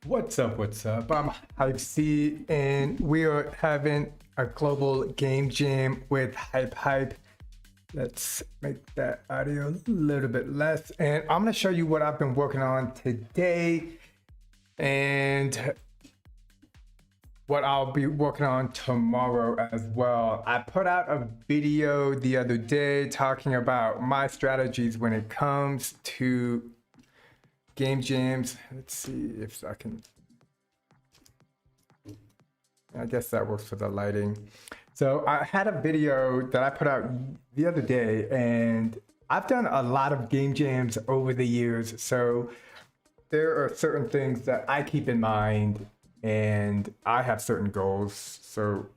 What's up? What's up? I'm HypeC, and we are having a global game jam with HypeHype. Let's make that audio a little bit less. And I'm going to show you what I've been working on today and what I'll be working on tomorrow as well. I put out a video the other day talking about my strategies when it comes to game jams. Let's see if I can. I guess that works for the lighting. So I had a video that I put out the other day, and I've done a lot of game jams over the years. So there are certain things that I keep in mind, and I have certain goals. So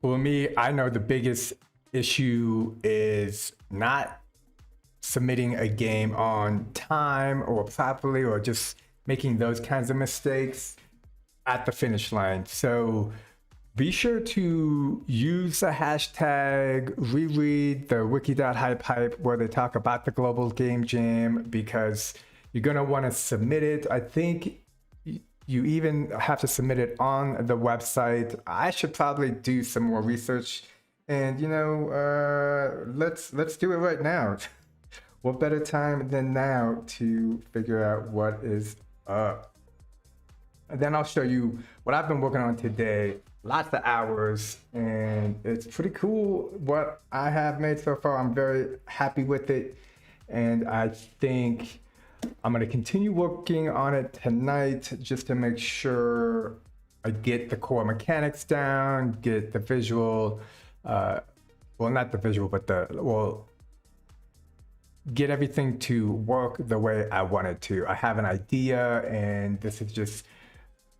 for me, I know the biggest issue is not submitting a game on time or properly, or just making those kinds of mistakes at the finish line. So be sure to use the hashtag, reread the wiki.hypehype where they talk about the global game jam, because you're going to want to submit it. I think you even have to submit it on the website. I should probably do some more research, and let's do it right now. What better time than now to figure out what is up? And then I'll show you what I've been working on today. Lots of hours, and it's pretty cool what I have made so far. I'm very happy with it, and I think I'm going to continue working on it tonight just to make sure I get the core mechanics down, get the visual, well, not the visual, but get everything to work the way I want it to. I have an idea, and this is just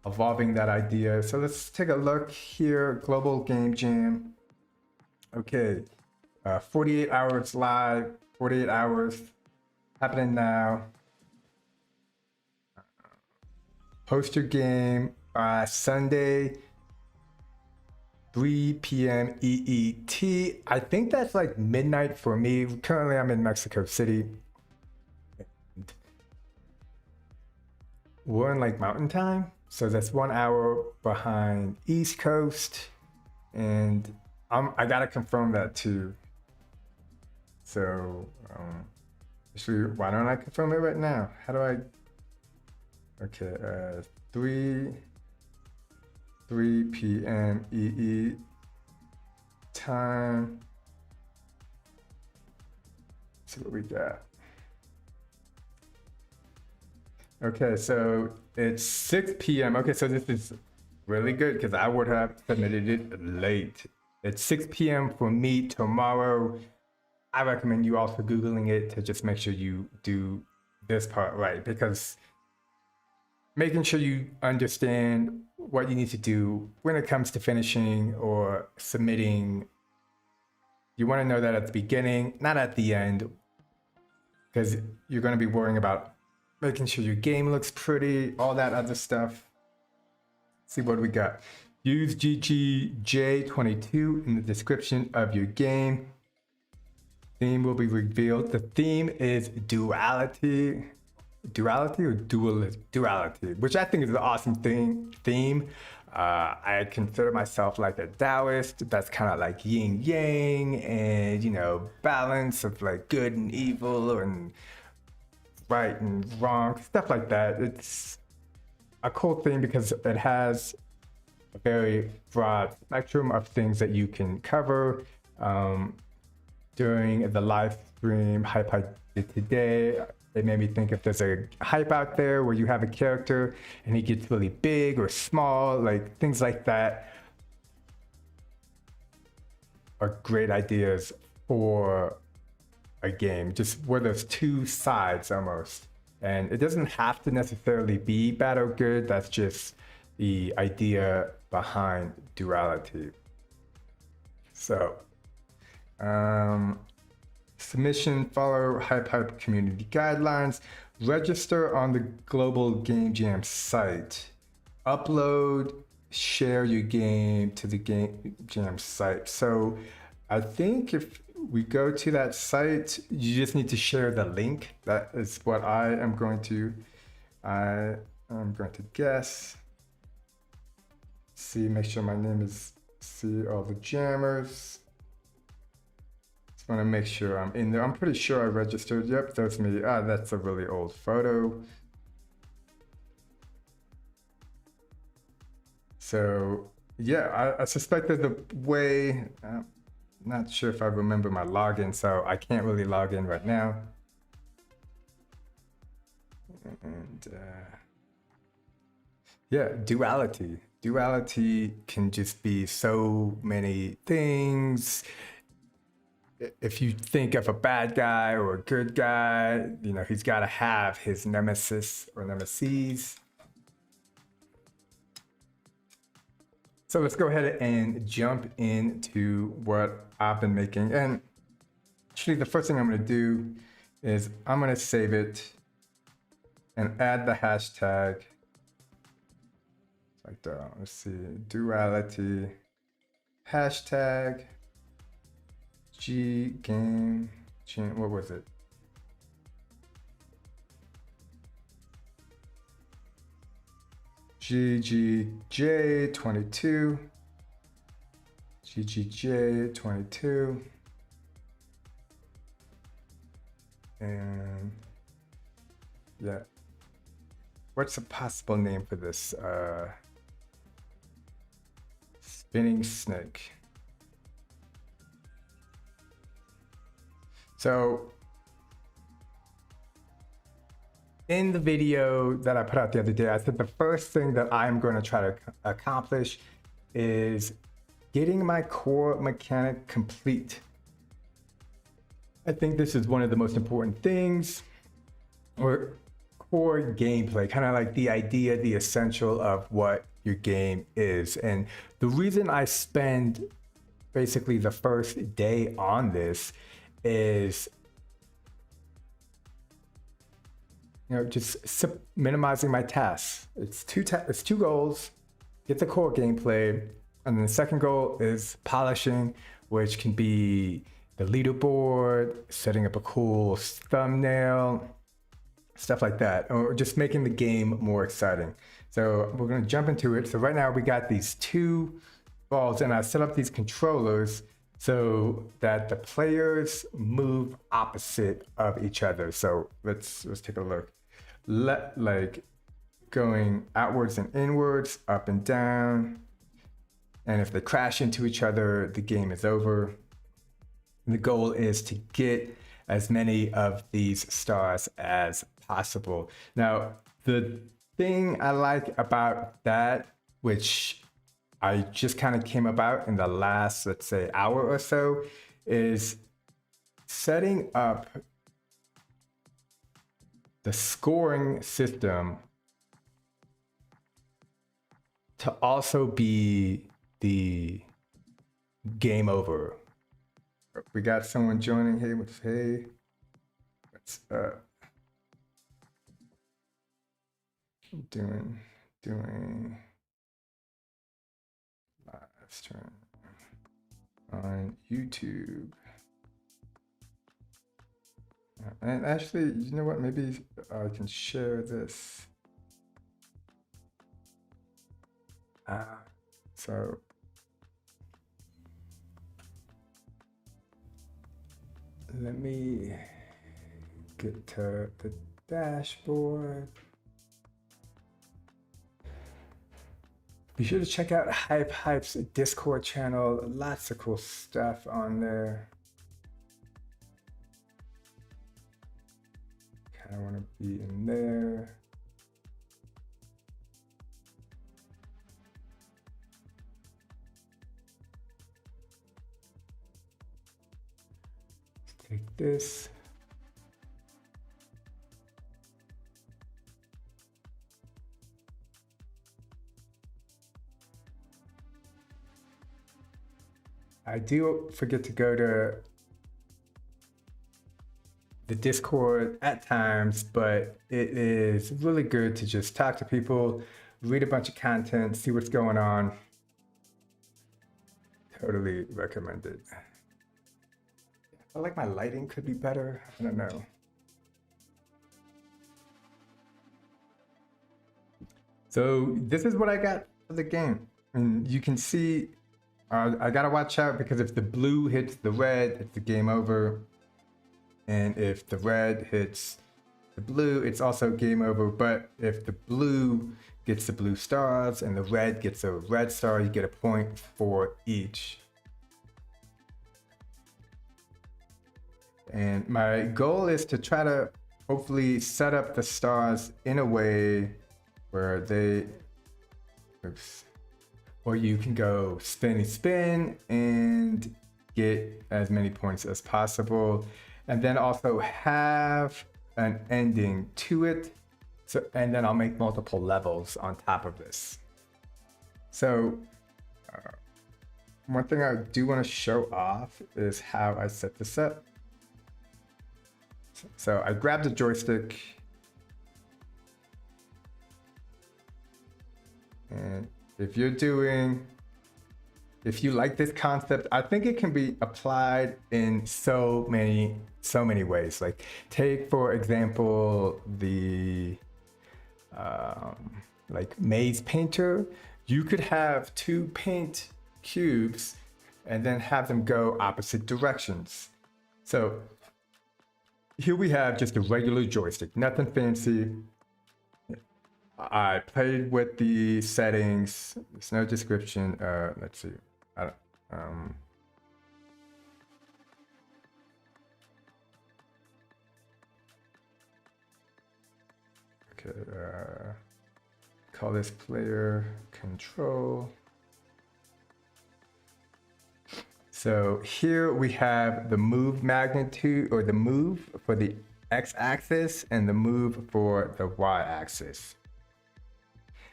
evolving that idea. So let's take a look here. Global game jam. Okay, 48 hours live, 48 hours happening now. Post your game Sunday, 3 p.m. EET. I think that's like midnight for me. Currently, I'm in Mexico City. We're in like mountain time, so that's 1 hour behind East Coast, and I gotta confirm that too. So actually, why don't I confirm it right now? How do I? Okay, 3 p.m. EE time. Let's see what we got. Okay, so it's 6 p.m. Okay, so this is really good because I would have submitted it late. It's 6 p.m. for me tomorrow. I recommend you also Googling it to just make sure you do this part right, because making sure you understand what you need to do when it comes to finishing or submitting. You want to know that at the beginning, not at the end, because you're going to be worrying about making sure your game looks pretty, all that other stuff. Let's see what we got. Use GGJ22 in the description of your game. Theme will be revealed. The theme is duality. Duality or duality, which I think is an awesome theme. I consider myself like a Taoist. That's kind of like yin yang, and balance of like good and evil and right and wrong, stuff like that. It's a cool thing because it has a very broad spectrum of things that you can cover. During the live stream HypeHype did today, it made me think if there's a hype out there where you have a character and he gets really big or small, like things like that are great ideas for a game, just where there's two sides almost. And it doesn't have to necessarily be bad or good, that's just the idea behind duality. So, submission, follow HypeHype community guidelines, register on the global game jam site, upload, share your game to the game jam site. So I think if we go to that site, you just need to share the link. That is what I am going to guess. See, make sure my name is, see all the jammers. Just want to make sure I'm in there. I'm pretty sure I registered. Yep, that's me. Ah, that's a really old photo. So yeah, I suspect there's a way, not sure if I remember my login, so I can't really log in right now. And yeah, duality. Duality can just be so many things. If you think of a bad guy or a good guy, you know, he's got to have his nemesis or nemesis. So let's go ahead and jump into what I've been making. And actually, the first thing I'm going to do is I'm going to save it and add the hashtag. Like that. Let's see, duality, hashtag, G game, what was it? GGJ22, GGJ22, and yeah, what's a possible name for this? Spinning snake. So in the video that I put out the other day, I said the first thing that I'm going to try to accomplish is getting my core mechanic complete. I think this is one of the most important things, or core gameplay, kind of like the idea, the essential of what your game is. And the reason I spend basically the first day on this is, you know, just minimizing my tasks. It's two goals: get the core gameplay, and then the second goal is polishing, which can be the leaderboard, setting up a cool thumbnail, stuff like that, or just making the game more exciting. So we're going to jump into it. So right now we got these two balls, and I set up these controllers so that the players move opposite of each other. So let's take a look. Like going outwards and inwards, up and down. And if they crash into each other, the game is over. And the goal is to get as many of these stars as possible. Now, the thing I like about that, which I just kind of came about in the last, let's say, hour or so, is setting up the scoring system to also be the game over. We got someone joining. Hey, hey, what's up? Doing live stream on YouTube. And actually, you know what? Maybe I can share this. So let me get to the dashboard. Be sure to check out HypeHype's Discord channel. Lots of cool stuff on there. Kind of want to be in there. Take this. I do forget to go to the Discord at times, but it is really good to just talk to people, read a bunch of content, see what's going on. Totally recommend it. I feel like my lighting could be better. I don't know. So this is what I got for the game. And you can see, I gotta watch out because if the blue hits the red, it's the game over. And if the red hits the blue, it's also game over. But if the blue gets the blue stars and the red gets a red star, you get a point for each. And my goal is to try to hopefully set up the stars in a way where they, or you can go spinny spin and get as many points as possible. And then also have an ending to it. So, and then I'll make multiple levels on top of this. So one thing I do want to show off is how I set this up. So I grabbed a joystick and if you like this concept, I think it can be applied in so many ways. Like take for example, the like maze painter, you could have two paint cubes and then have them go opposite directions. So here we have just a regular joystick, nothing fancy. I played with the settings. There's no description. Let's see. Okay. Call this player control. So here we have the move magnitude, or the move for the x-axis and the move for the y-axis.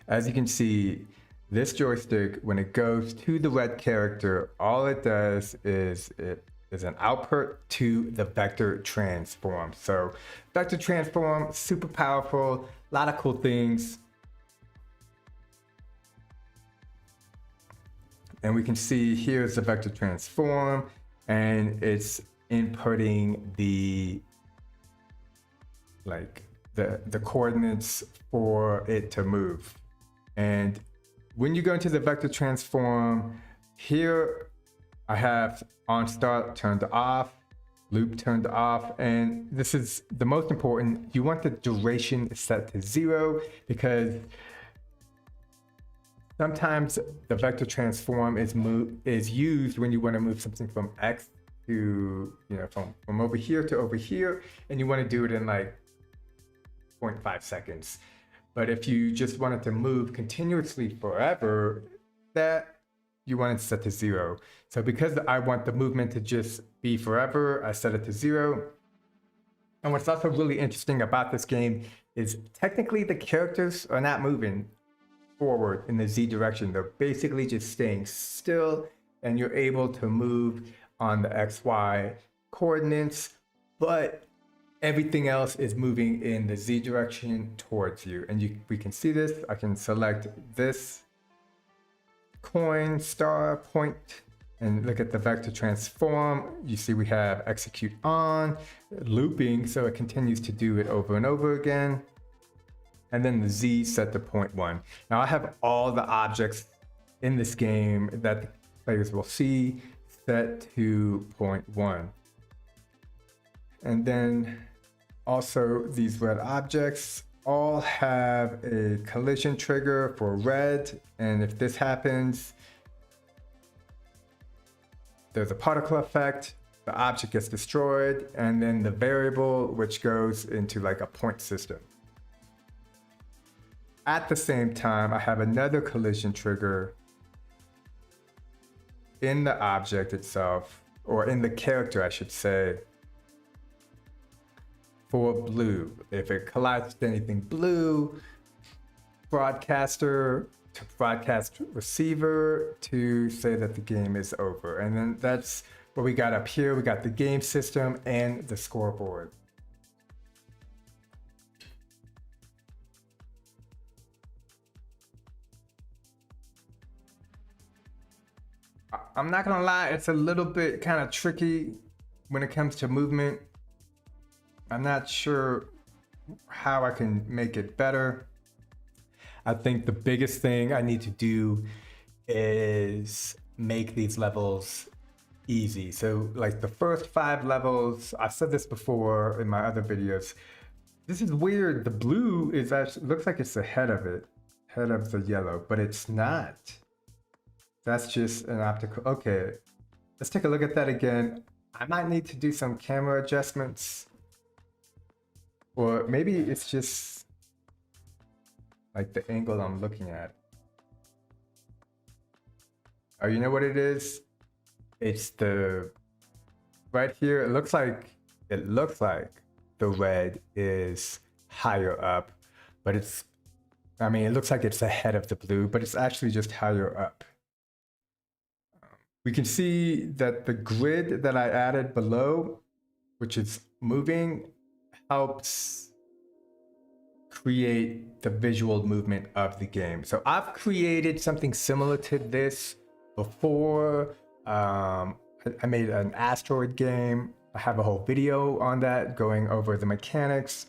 As you can see, this joystick, when it goes to the red character, all it does is it is an output to the vector transform. So vector transform, super powerful, a lot of cool things. And we can see here's the vector transform, and it's inputting the coordinates for it to move. And when you go into the vector transform, here I have on start turned off, loop turned off, and this is the most important. You want the duration set to 0 because sometimes the vector transform is used when you want to move something from X to, from over here to over here, and you want to do it in like 0.5 seconds. But if you just wanted to move continuously forever, that you want it set to 0. So because I want the movement to just be forever, I set it to 0. And what's also really interesting about this game is technically the characters are not moving forward in the Z direction. They're basically just staying still, and you're able to move on the XY coordinates, but everything else is moving in the Z direction towards you. And we can see this. I can select this coin star point and look at the vector transform. You see we have execute on, looping, so it continues to do it over and over again. And then the Z set to 0.1. Now I have all the objects in this game that the players will see set to 0.1. And then also these red objects all have a collision trigger for red, and if this happens, there's a particle effect, the object gets destroyed, and then the variable which goes into like a point system. At the same time, I have another collision trigger in the object itself, or in the character, I should say, for blue. If it collides with anything blue, broadcaster to broadcast receiver to say that the game is over. And then that's what we got up here. We got the game system and the scoreboard. I'm not gonna lie, it's a little bit kind of tricky when it comes to movement. I'm not sure how I can make it better. I think the biggest thing I need to do is make these levels easy. So like the first 5 levels, I've said this before in my other videos. This is weird. The blue is actually, looks like it's ahead of it, ahead of the yellow, but it's not. That's just an optical. Okay, let's take a look at that again. I might need to do some camera adjustments, or maybe it's just like the angle I'm looking at. Oh, you know what it is? It's the right here. It looks like the red is higher up, but it's, I mean, it looks like it's ahead of the blue, but it's actually just higher up. We can see that the grid that I added below, which is moving, helps create the visual movement of the game. So I've created something similar to this before. I made an asteroid game. I have a whole video on that going over the mechanics.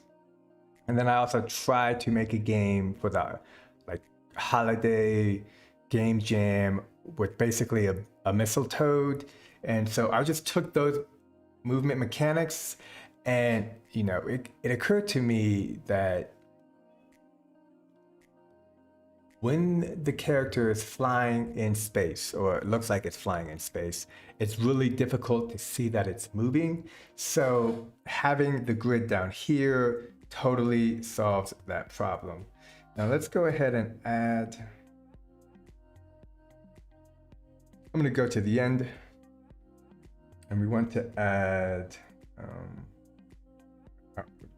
And then I also tried to make a game for the like holiday game jam with basically a missile toad. And so I just took those movement mechanics, and you know, it occurred to me that when the character is flying in space, or it looks like it's flying in space, it's really difficult to see that it's moving. So having the grid down here totally solves that problem. Now let's go ahead and add, I'm going to go to the end, and we want to add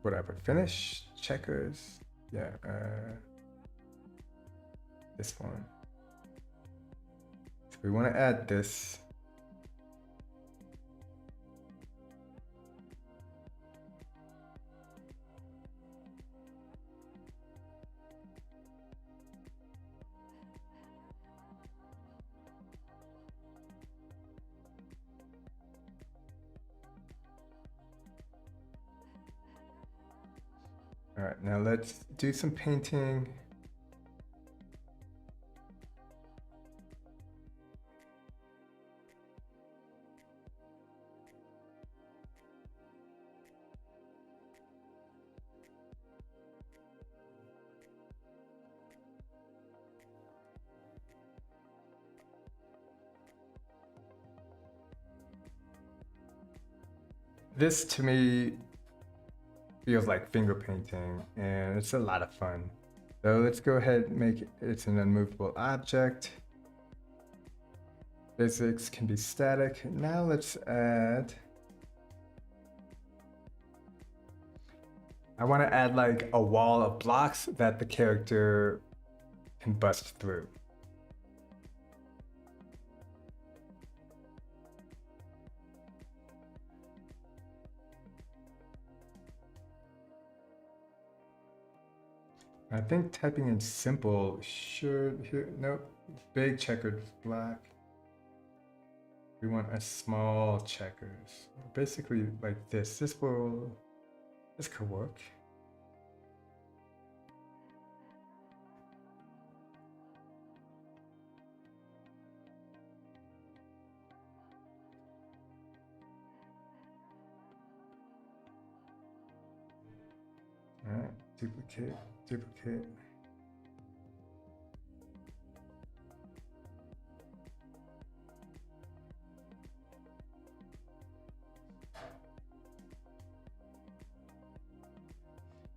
whatever, finish, checkers, yeah, this one. So we want to add this. All right, now let's do some painting. This to me feels like finger painting, and it's a lot of fun. So let's go ahead and make it's an unmovable object. Physics can be static. Now let's add, I want to add like a wall of blocks that the character can bust through. I think typing in simple should, here, nope, big checkered black. We want a small checkers, basically like this. This could work. All right, duplicate, duplicate.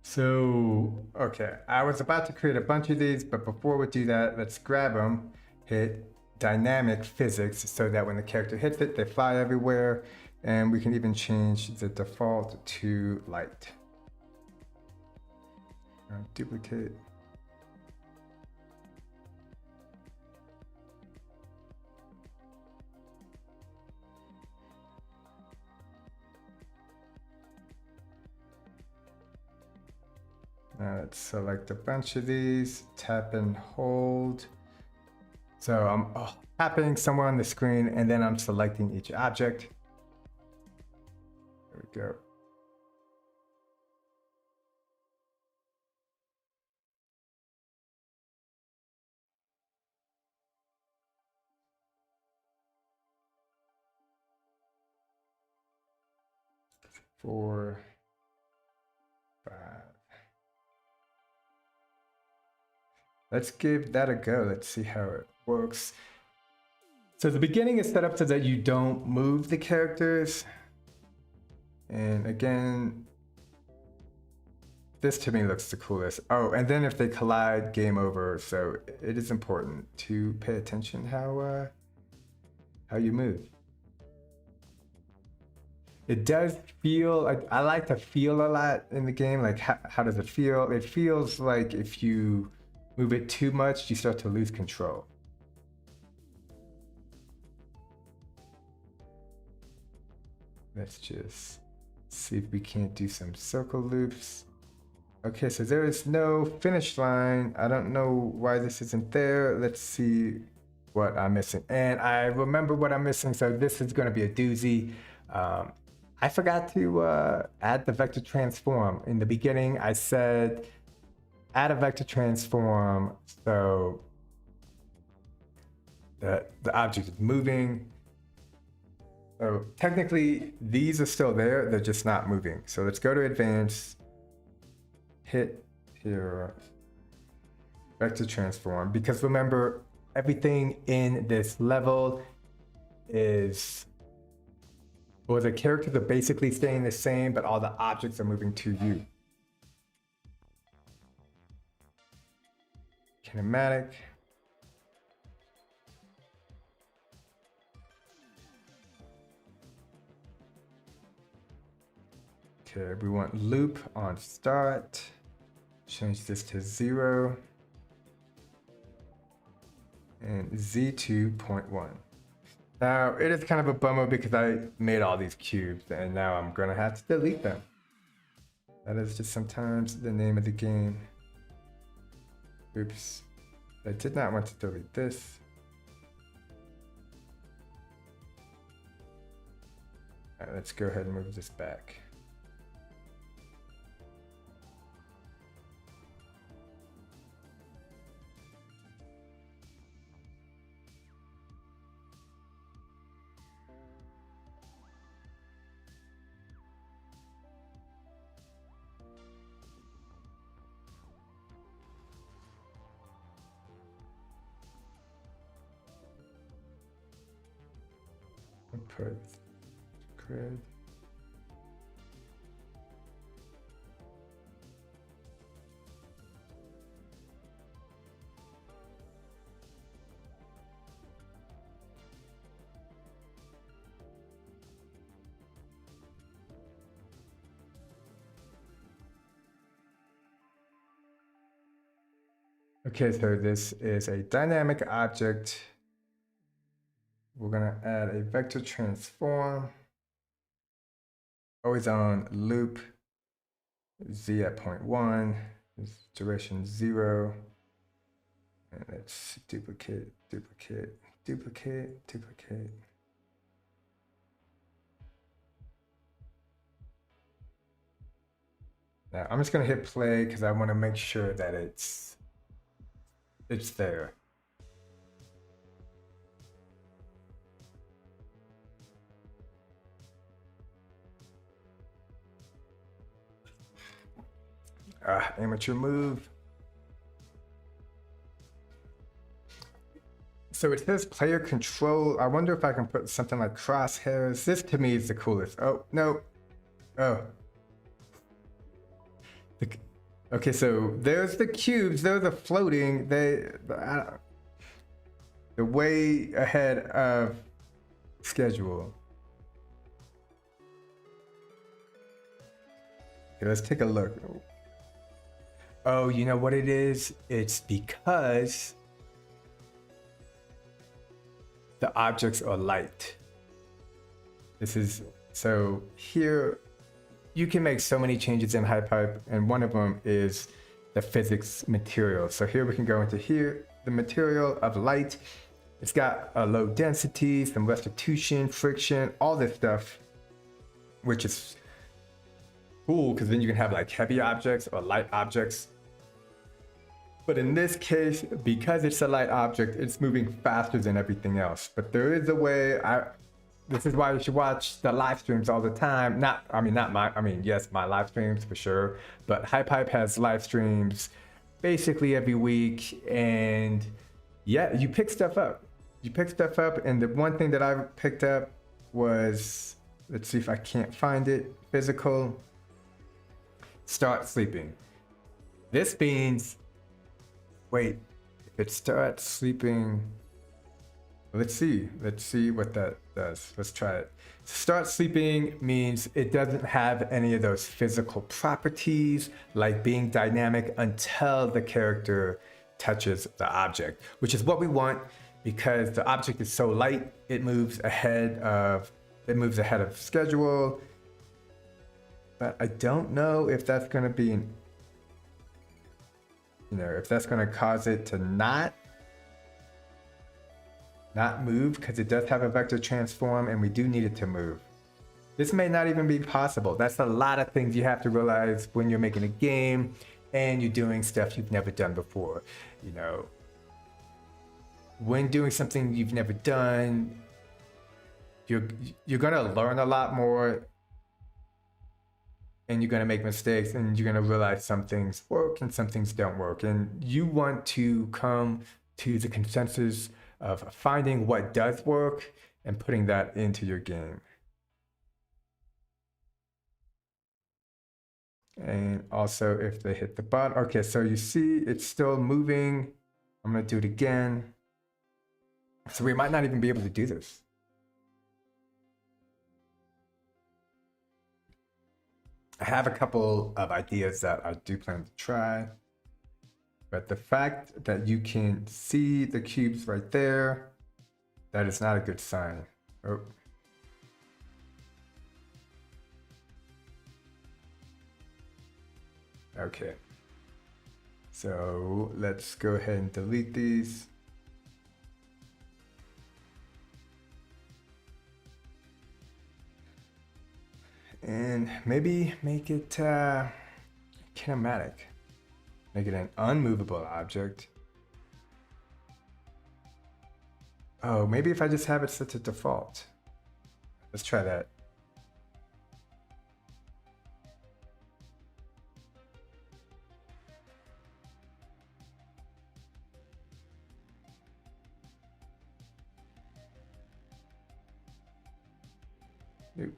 So, okay, I was about to create a bunch of these, but before we do that, let's grab them, hit dynamic physics so that when the character hits it, they fly everywhere. And we can even change the default to light. Duplicate. Now let's select a bunch of these, tap and hold. So I'm tapping somewhere on the screen and then I'm selecting each object. There we go. Four, five. Let's give that a go. Let's see how it works. So the beginning is set up so that you don't move the characters. And again, this to me looks the coolest. Oh, and then if they collide, game over. So it is important to pay attention how you move. It does feel, I like to feel a lot in the game. Like how does it feel? It feels like if you move it too much, you start to lose control. Let's just see if we can't do some circle loops. Okay, so there is no finish line. I don't know why this isn't there. Let's see what I'm missing. And I remember what I'm missing, so this is gonna be a doozy. I forgot to add the vector transform. In the beginning, I said, add a vector transform so the object is moving. So technically, these are still there, they're just not moving. So let's go to advanced, hit here, vector transform, because remember, everything in this level is, or the characters are basically staying the same, but all the objects are moving to you. Kinematic. Okay, we want loop on start. Change this to 0. And Z2.1. Now, it is kind of a bummer because I made all these cubes and now I'm gonna have to delete them. That is just sometimes the name of the game. Oops, I did not want to delete this. All right, let's go ahead and move this back. Put grid. Okay, so this is a dynamic object. We're gonna add a vector transform, always on loop, z at 0.1, duration 0, and let's duplicate, duplicate, duplicate, duplicate. Now I'm just gonna hit play because I want to make sure that it's there. Amateur move. So it says player control. I wonder if I can put something like crosshairs. This to me is the coolest. Oh, no. Oh. Okay, so there's the cubes. They're the floating. They're way ahead of schedule. Okay, let's take a look. Oh, you know what it is? It's because the objects are light. This is, so here you can make so many changes in HypeHype, and one of them is the physics material. So here we can go into here, the material of light. It's got a low density, some restitution, friction, all this stuff, which is cool because then you can have like heavy objects or light objects. But in this case, because it's a light object, it's moving faster than everything else. But there is a way, this is why you should watch the live streams all the time. Yes, my live streams for sure, but HypeHype has live streams basically every week. And yeah, you pick stuff up. And the one thing that I picked up was, let's see if I can't find it, physical, start sleeping. This means, wait, if it starts sleeping, let's see what that does. Let's try it. Start sleeping means it doesn't have any of those physical properties like being dynamic until the character touches the object, which is what we want because the object is so light, it moves ahead of schedule. But I don't know if that's going to be if that's going to cause it to not move, because it does have a vector transform and we do need it to move. This may not even be possible. That's a lot of things you have to realize when you're making a game and you're doing stuff you've never done before. When doing something you've never done, you're going to learn a lot more, and you're going to make mistakes, and you're going to realize some things work and some things don't work. And you want to come to the consensus of finding what does work and putting that into your game. And also if they hit the button. Okay, so you see it's still moving. I'm going to do it again. So we might not even be able to do this. I have a couple of ideas that I do plan to try, but the fact that you can see the cubes right there, that is not a good sign. Oh. Okay. So let's go ahead and delete these. And maybe make it kinematic. Make it an unmovable object. Oh, maybe if I just have it set to default. Let's try that. Nope.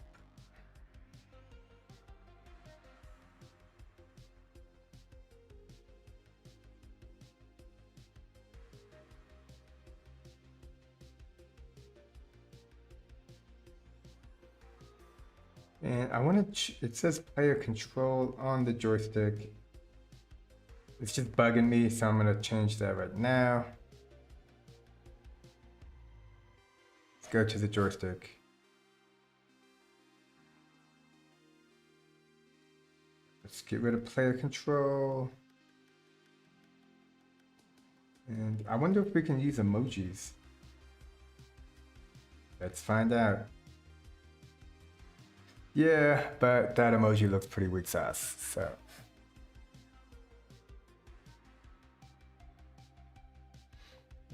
And I want to, it says player control on the joystick. It's just bugging me, so I'm going to change that right now. Let's go to the joystick. Let's get rid of player control. And I wonder if we can use emojis. Let's find out. Yeah, but that emoji looks pretty weak sauce, so.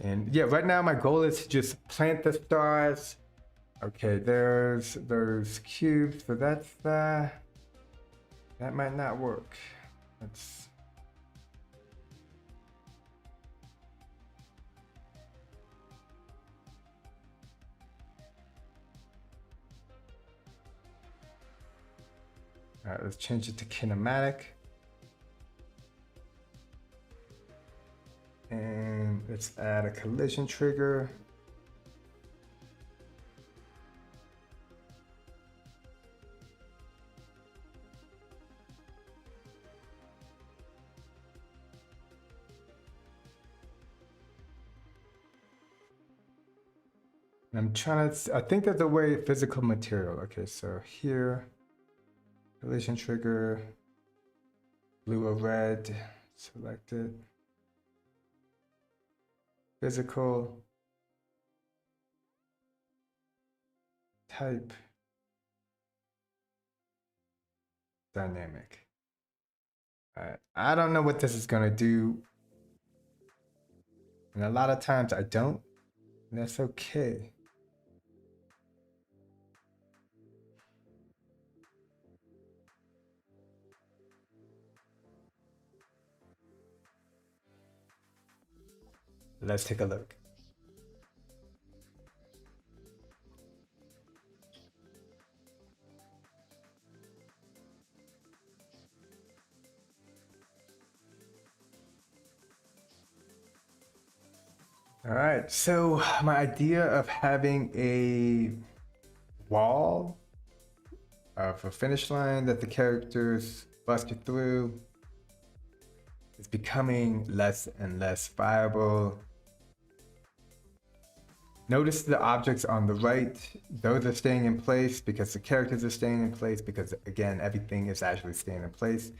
And yeah, right now my goal is to just plant the stars. Okay, there's those cubes, so that's that might not work. Let's all right, let's change it to kinematic. And let's add a collision trigger. And I'm trying to, I think there's a way physical material. Okay, so here, collision trigger, blue or red, select it. Physical, type, dynamic. All right, I don't know what this is gonna do. And a lot of times I don't, and that's okay. Let's take a look. All right, so my idea of having a wall of a finish line that the characters busted through is becoming less and less viable. Notice the objects on the right, those are staying in place because the characters are staying in place because again, everything is actually staying in place.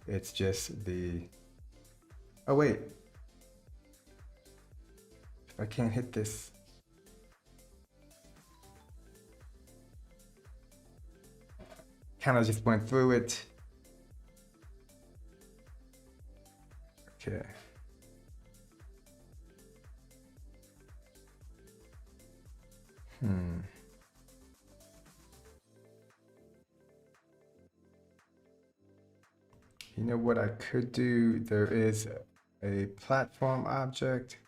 It's just the, oh wait, if I can't hit this. Kind of just went through it. Okay. You know what I could do? There is a platform object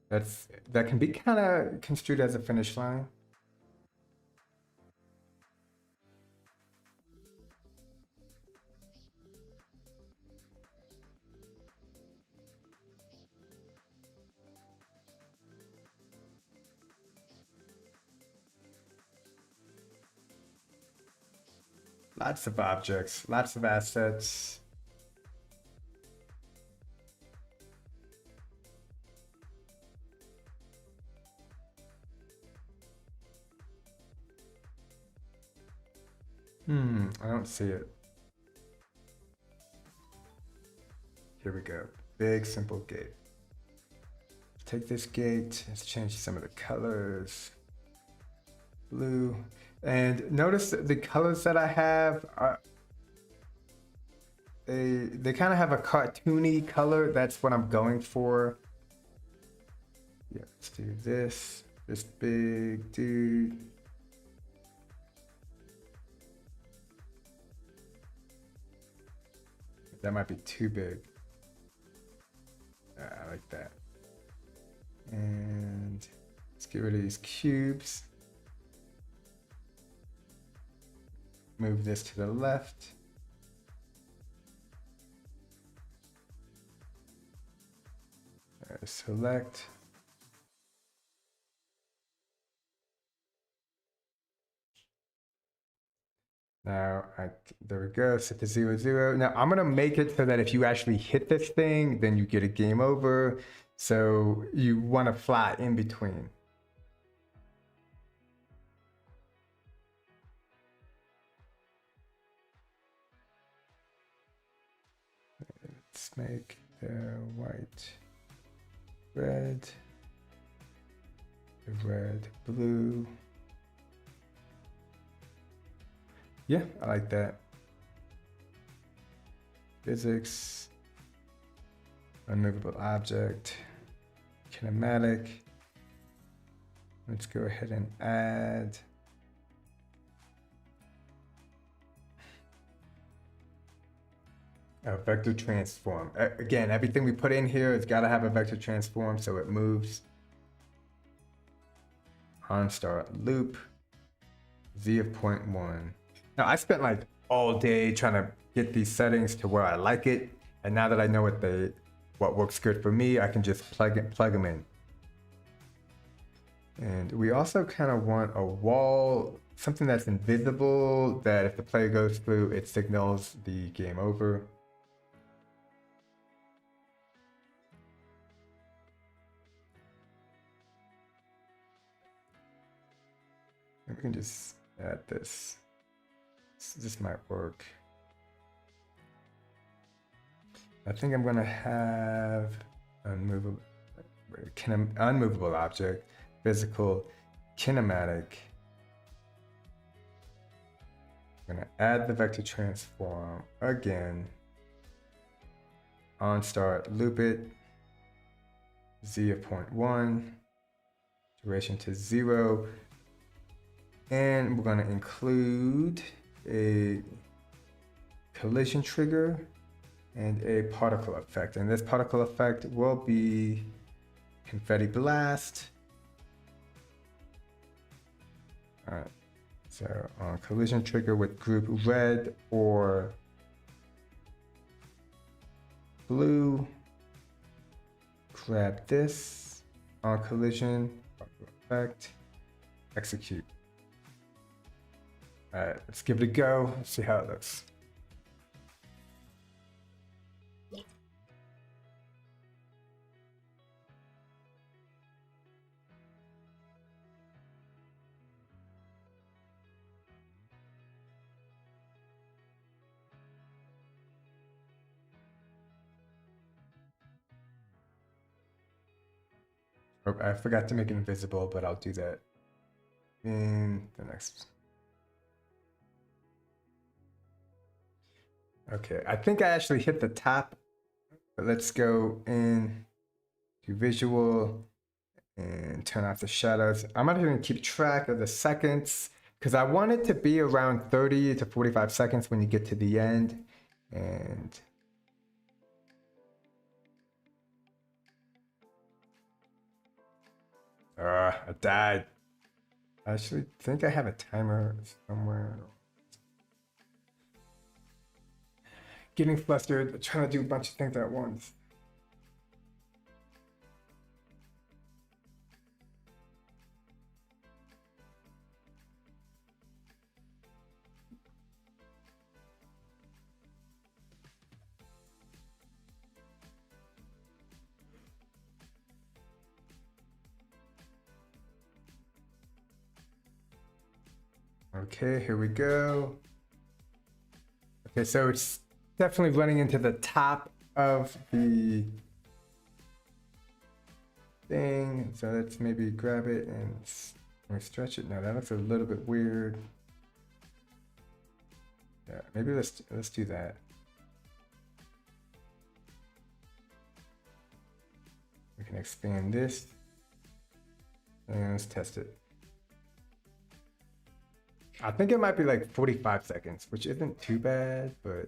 that can be kind of construed as a finish line. Lots of objects, lots of assets. I don't see it. Here we go. Big simple gate. Take this gate, let's change some of the colors. Blue. And notice the colors that I have are they kind of have a cartoony color. That's what I'm going for. Yeah, let's do this. This big dude. That might be too big. I like that. And let's get rid of these cubes. Move this to the left. Select. Now, there we go, set to 0, 0. Now I'm gonna make it so that if you actually hit this thing, then you get a game over. So you wanna fly in between. Let's make the white red, the red blue. Yeah, I like that. Physics, unmovable object, kinematic. Let's go ahead and add A vector transform. Again, everything we put in here has got to have a vector transform so it moves. On start loop, z of 0.1. Now I spent like all day trying to get these settings to where I like it, and now that I know what works good for me, I can just plug them in. And we also kind of want a wall, something that's invisible, that if the player goes through, it signals the game over. And we can just add this. This might work. I think I'm gonna have unmovable object, physical, kinematic. I'm gonna add the vector transform again. On start, loop it, z of 0.1, duration to 0, and we're gonna include a collision trigger and a particle effect. And this particle effect will be confetti blast. All right, so on collision trigger with group red or blue, grab this on collision, particle effect, execute. All right, let's give it a go. Let's see how it looks. Oh, I forgot to make it invisible, but I'll do that in the next. Okay, I think I actually hit the top, but let's go in to visual and turn off the shadows. I'm not going to keep track of the seconds because I want it to be around 30 to 45 seconds when you get to the end. And I died. I actually think I have a timer somewhere. Getting flustered, trying to do a bunch of things at once. Okay, here we go. Okay, so it's definitely running into the top of the thing. So let's maybe grab it and stretch it. Now that looks a little bit weird. Yeah, maybe let's do that. We can expand this and let's test it. I think it might be like 45 seconds, which isn't too bad, but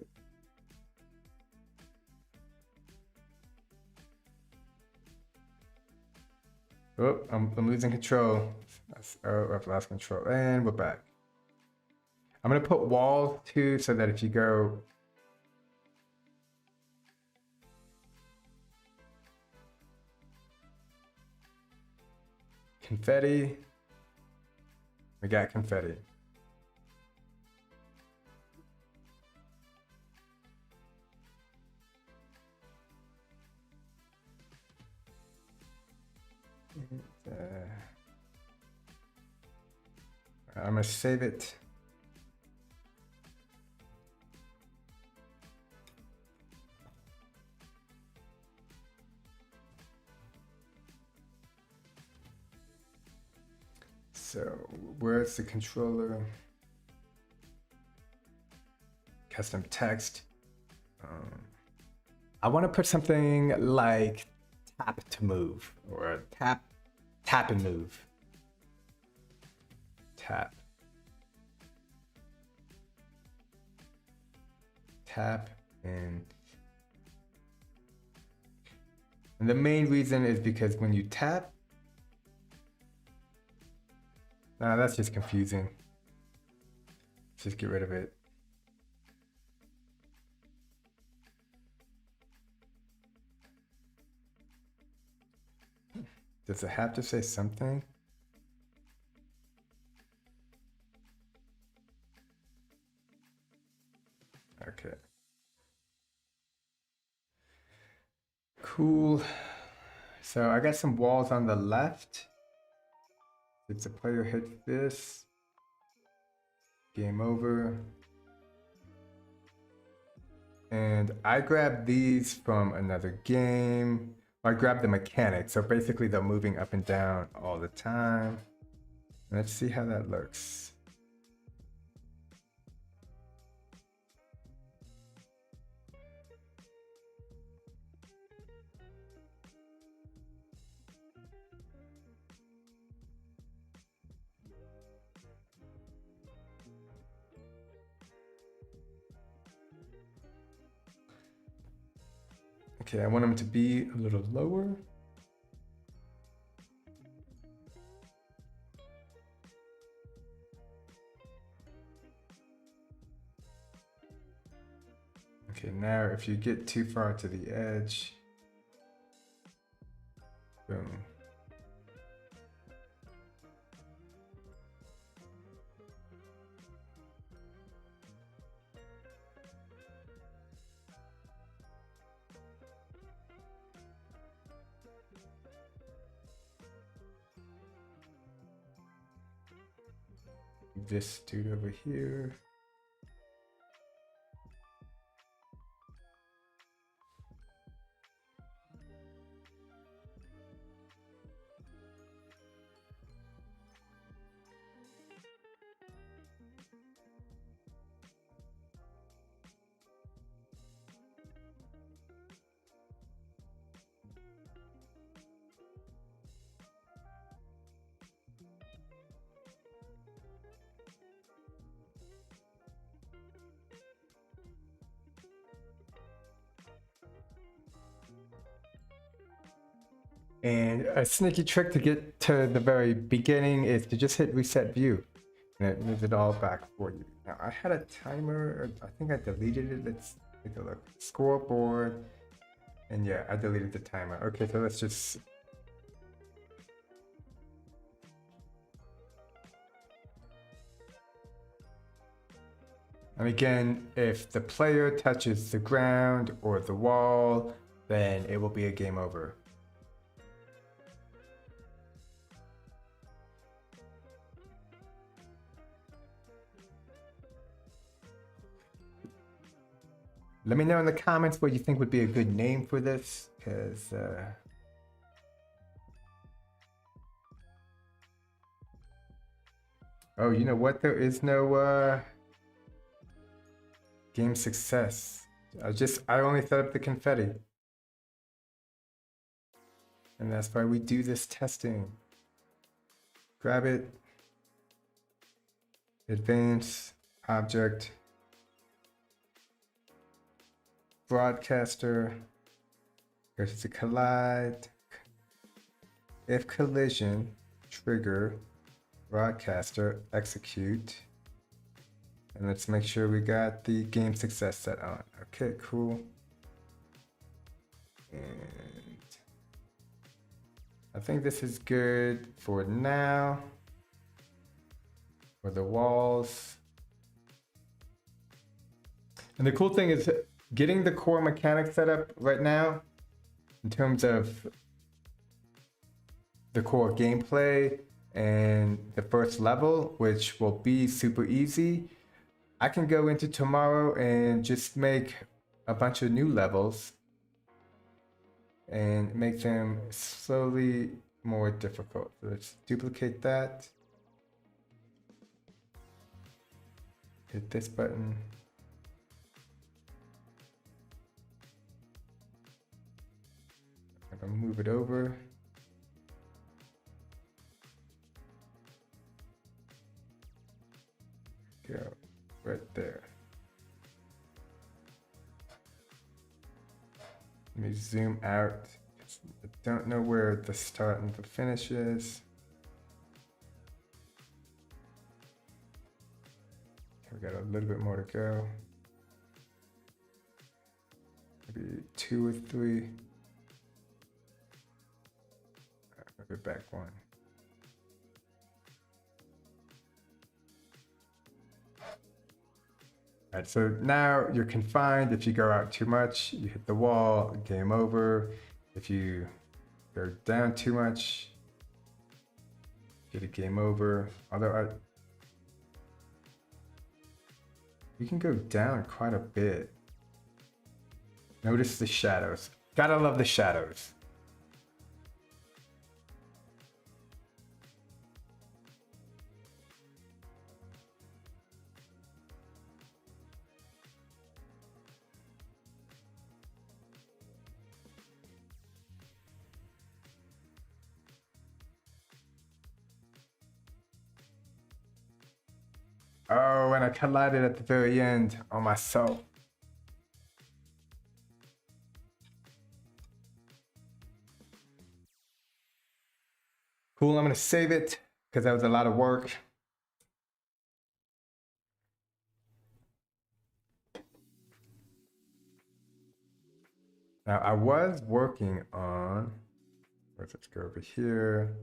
oh, I'm losing control. Oh, I've lost control, and we're back. I'm gonna put walls too, so that if you go confetti, we got confetti. I'm gonna save it. So where's the controller? Custom text. I want to put something like tap to move, or tap and move. Tap and And the main reason is because when you tap, nah, that's just confusing. Let's just get rid of it. Does it have to say something? Okay. Cool. So I got some walls on the left. If the player hits this, game over. And I grabbed these from another game. I grabbed the mechanic. So basically they're moving up and down all the time. Let's see how that looks. Okay, I want them to be a little lower. Okay, now if you get too far to the edge, boom. This dude over here. And a sneaky trick to get to the very beginning is to just hit reset view and it moves it all back for you. Now I had a timer, I think I deleted it. Let's take a look. Scoreboard. And yeah, I deleted the timer. Okay, so let's just... And again, if the player touches the ground or the wall, then it will be a game over. Let me know in the comments what you think would be a good name for this, because oh, you know what? There is no game success. I only set up the confetti. And that's why we do this testing. Grab it. Advance, object, broadcaster, go to collide, if collision, trigger, broadcaster, execute, and let's make sure we got the game success set on. Okay, cool. And I think this is good for now. For the walls. And the cool thing is getting the core mechanic set up right now in terms of the core gameplay and the first level, which will be super easy. I can go into tomorrow and just make a bunch of new levels and make them slowly more difficult. So let's duplicate that. Hit this button. I'm gonna move it over. Go right there. Let me zoom out I don't know where the start and the finish is. We got a little bit more to go. Maybe 2 or 3. Maybe back 1. All right, so now you're confined. If you go out too much, you hit the wall, game over. If you go down too much, get a game over. Although you can go down quite a bit. Notice the shadows. Gotta love the shadows. Oh, and I collided at the very end on myself. Cool, I'm gonna save it because that was a lot of work. Now I was working on, let's go over here.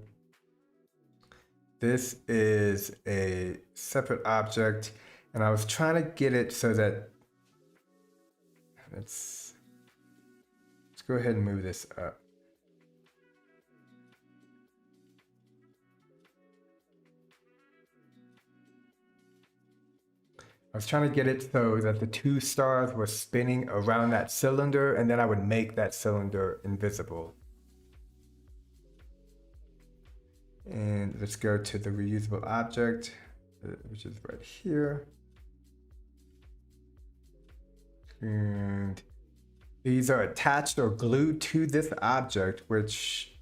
This is a separate object, and I was trying to get it so that let's go ahead and move this up. I was trying to get it so that the 2 stars were spinning around that cylinder, and then I would make that cylinder invisible. And let's go to the reusable object, which is right here. And these are attached or glued to this object, which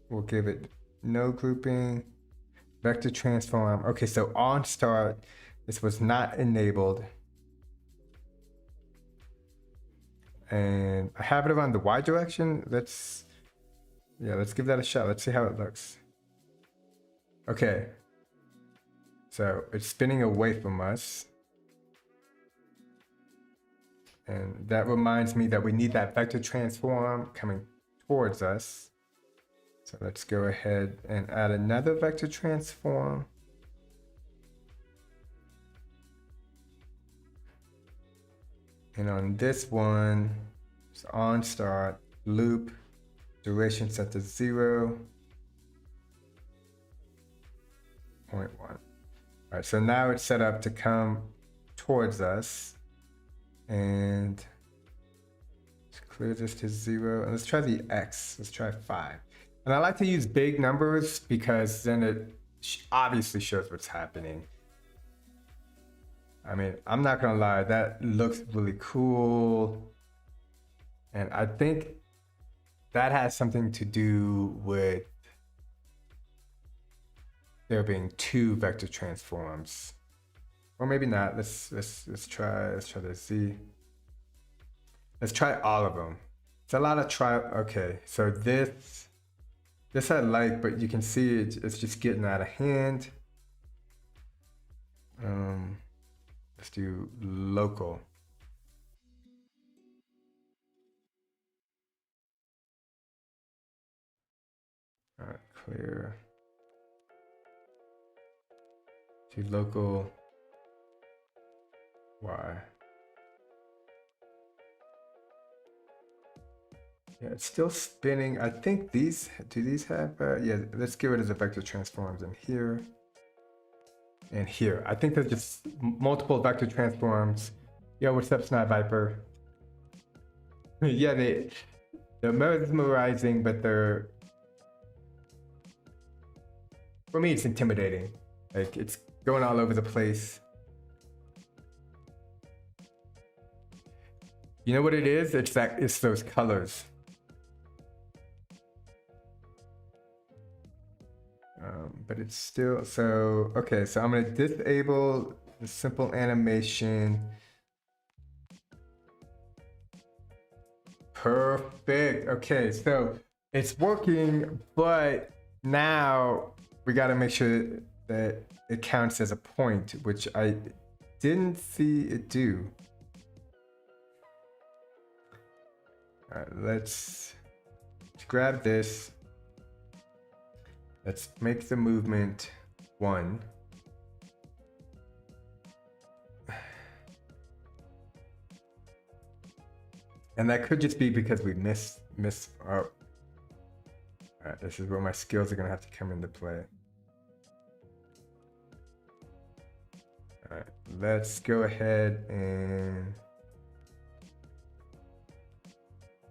will give it no grouping. Vector transform. Okay, so on start, this was not enabled. And I have it around the Y direction. Let's give that a shot. Let's see how it looks. Okay. So it's spinning away from us. And that reminds me that we need that vector transform coming towards us. So let's go ahead and add another vector transform. And on this one, it's on start, loop, duration set to 0.1. All right, so now it's set up to come towards us. And let's clear this to 0. And let's try the X. Let's try 5. And I like to use big numbers because then it obviously shows what's happening. I mean, I'm not gonna lie, that looks really cool. And I think that has something to do with there being 2 vector transforms. Or maybe not. Let's try the Z. Let's try all of them. It's a lot of try. Okay, so this I like, but you can see it's just getting out of hand. Let's do local. All right, clear. Do local Y. Yeah, it's still spinning. I think do these have, yeah, let's get rid of the vector transforms in here and here. I think there's just multiple vector transforms. Yo, what's up, Snipe Viper? Yeah, they're mesmerizing, but they're, for me, it's intimidating. Like, it's going all over the place. You know what it is? It's those colors. But it's still, so, okay, so I'm gonna disable the simple animation. Perfect. Okay, so it's working, but now we got to make sure that it counts as a point, which I didn't see it do. All right, let's grab this. Let's make the movement 1. And that could just be because we miss our... All right, this is where my skills are gonna have to come into play. All right, let's go ahead and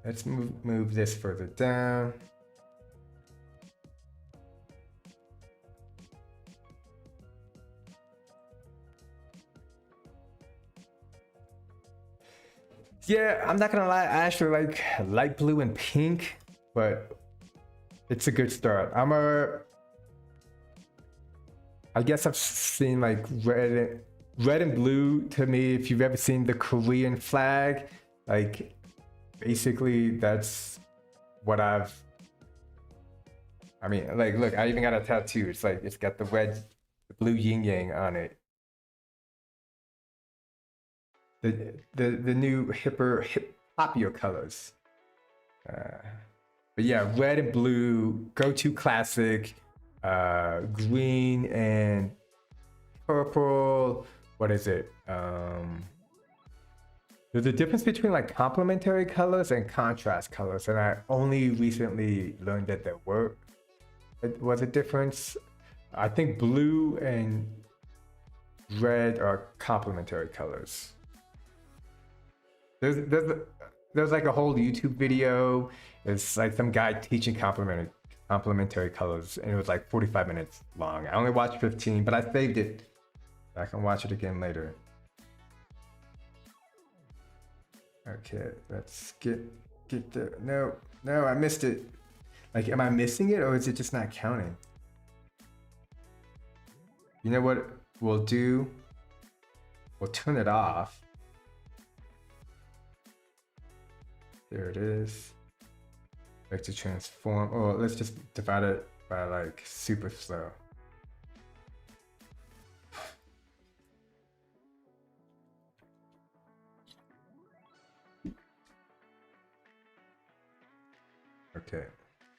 let's move this further down. Yeah, I'm not gonna lie, I actually like light blue and pink, but it's a good start. I guess I've seen like red and blue. To me, if you've ever seen the Korean flag, like basically that's what I mean, like, look, I even got a tattoo. It's like, it's got the blue yin yang on it. The new hoppier colors. But yeah, red and blue, go-to classic, green and purple. What is it? There's a difference between like complementary colors and contrast colors, and I only recently learned that there was a difference. I think blue and red are complementary colors. There's like a whole YouTube video. It's like some guy teaching complementary colors, and it was like 45 minutes long. I only watched 15, but I saved it. I can watch it again later. Okay, let's get the... No, I missed it. Like, am I missing it, or is it just not counting? You know what we'll do? We'll turn it off. There it is. Like to transform. Oh, let's just divide it by like super slow. Okay,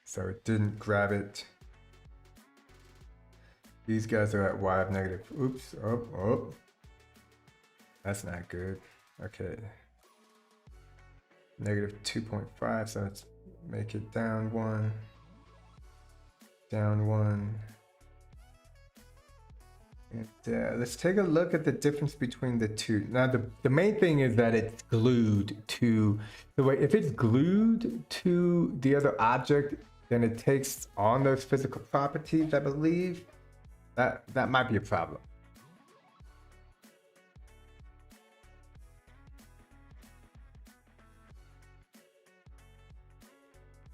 so it didn't grab it. These guys are at y of negative. Oops. Oh. That's not good. Okay. Negative 2.5, so let's make it down 1, down 1. And let's take a look at the difference between the two. Now, the main thing is that it's glued to the way. If it's glued to the other object, then it takes on those physical properties, I believe. That might be a problem.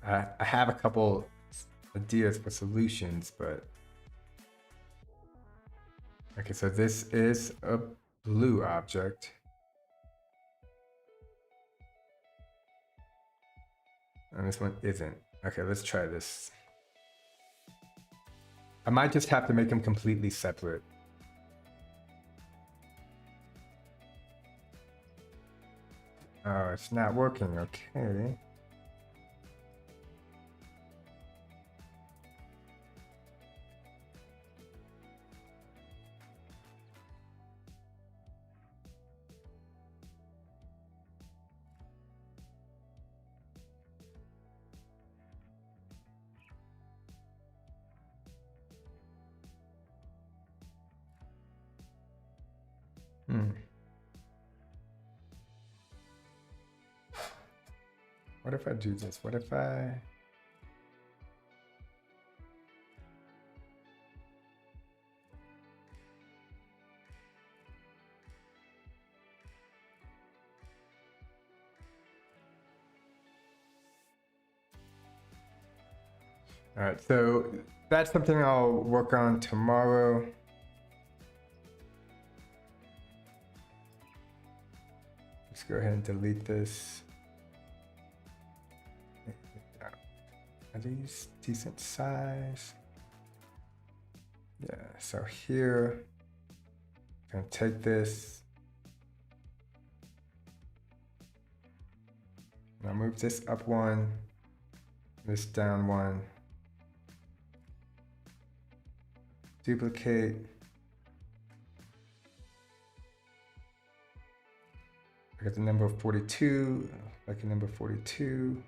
I have a couple ideas for solutions, but okay, so this is a blue object. And this one isn't. Okay, let's try this. I might just have to make them completely separate. Oh, it's not working. Okay. What if I do this? What if I... All right, so that's something I'll work on tomorrow. Let's go ahead and delete this. Are these decent size? Yeah, so here, I'm gonna take this. Now move this up one, this down one. Duplicate. I got the number 42, like a number 42.